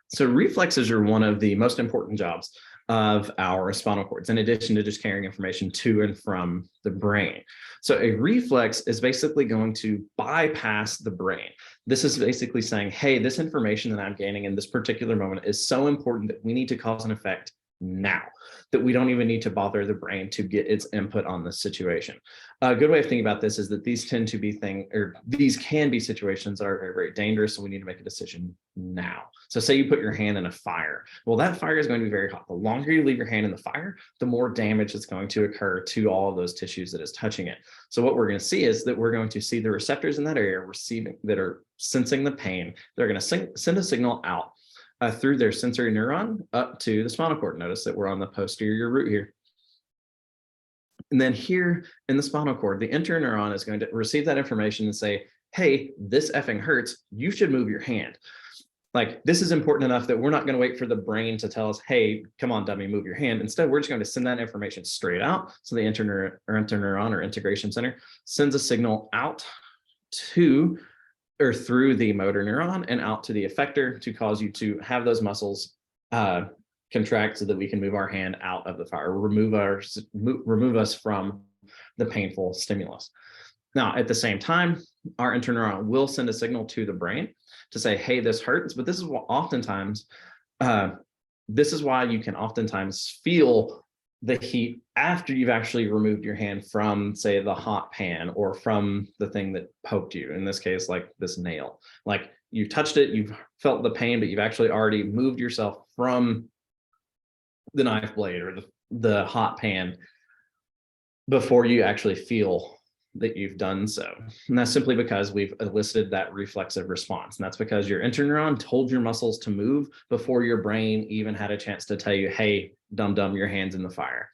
So reflexes are one of the most important jobs of our spinal cords, in addition to just carrying information to and from the brain. So a reflex is basically going to bypass the brain. This is basically saying, hey, this information that I'm gaining in this particular moment is so important that we need to cause an effect now, that we don't even need to bother the brain to get its input on the situation. A good way of thinking about this is that these tend to be these can be situations that are very, very dangerous, so we need to make a decision now. So say you put your hand in a fire. Well, that fire is going to be very hot. The longer you leave your hand in the fire, the more damage that's going to occur to all of those tissues that is touching it. So what we're going to see is that we're going to see the receptors in that area that are sensing the pain. They're going to send a signal out through their sensory neuron up to the spinal cord. Notice that we're on the posterior root here. And then here in the spinal cord, the interneuron is going to receive that information and say, hey, this effing hurts. You should move your hand. Like, this is important enough that we're not going to wait for the brain to tell us, hey, come on, dummy, move your hand. Instead, we're just going to send that information straight out. So the interneuron or integration center sends a signal out to or through the motor neuron and out to the effector to cause you to have those muscles contract so that we can move our hand out of the fire, remove us from the painful stimulus. Now, at the same time, our interneuron will send a signal to the brain to say, hey, this hurts, but this is what oftentimes, this is why you can oftentimes feel the heat after you've actually removed your hand from, say, the hot pan or from the thing that poked you. In this case, like this nail, like you touched it, you've felt the pain, but you've actually already moved yourself from the knife blade or the hot pan before you actually feel that you've done so. And that's simply because we've elicited that reflexive response. And that's because your interneuron told your muscles to move before your brain even had a chance to tell you, hey, dum-dum, your hand's in the fire.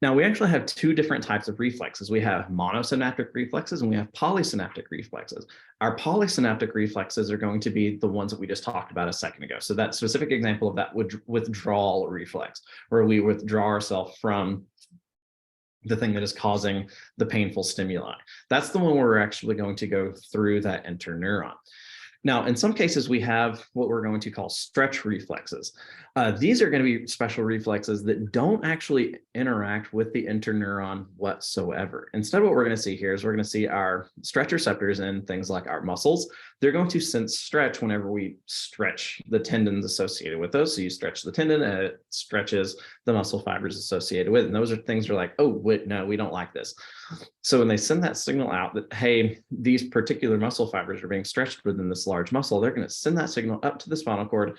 Now, we actually have two different types of reflexes. We have monosynaptic reflexes and we have polysynaptic reflexes. Our polysynaptic reflexes are going to be the ones that we just talked about a second ago. So that specific example of that withdrawal reflex, where we withdraw ourselves from the thing that is causing the painful stimuli. That's the one where we're actually going to go through that interneuron. Now, in some cases, we have what we're going to call stretch reflexes. These are going to be special reflexes that don't actually interact with the interneuron whatsoever. Instead, what we're going to see here is we're going to see our stretch receptors in things like our muscles. They're going to sense stretch whenever we stretch the tendons associated with those. So you stretch the tendon and it stretches the muscle fibers associated with it. And those are things that are like, oh, wait, no, we don't like this. So when they send that signal out that, hey, these particular muscle fibers are being stretched within this large muscle, they're going to send that signal up to the spinal cord.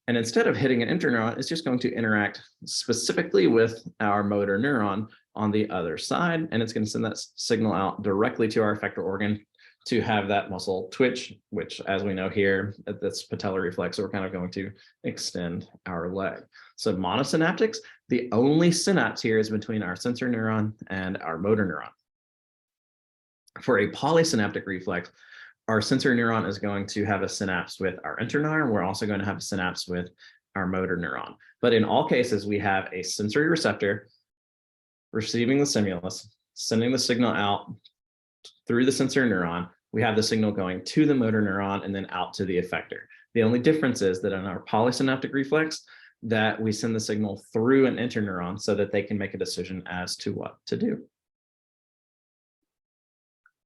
And instead of hitting an interneuron, it's just going to interact specifically with our motor neuron on the other side. And it's going to send that signal out directly to our effector organ to have that muscle twitch, which, as we know here at this patellar reflex, we're kind of going to extend our leg. So monosynaptics, the only synapse here is between our sensor neuron and our motor neuron. For a polysynaptic reflex, our sensory neuron is going to have a synapse with our interneuron. We're also going to have a synapse with our motor neuron. But in all cases, we have a sensory receptor receiving the stimulus, sending the signal out through the sensory neuron. We have the signal going to the motor neuron and then out to the effector. The only difference is that in our polysynaptic reflex, that we send the signal through an interneuron so that they can make a decision as to what to do.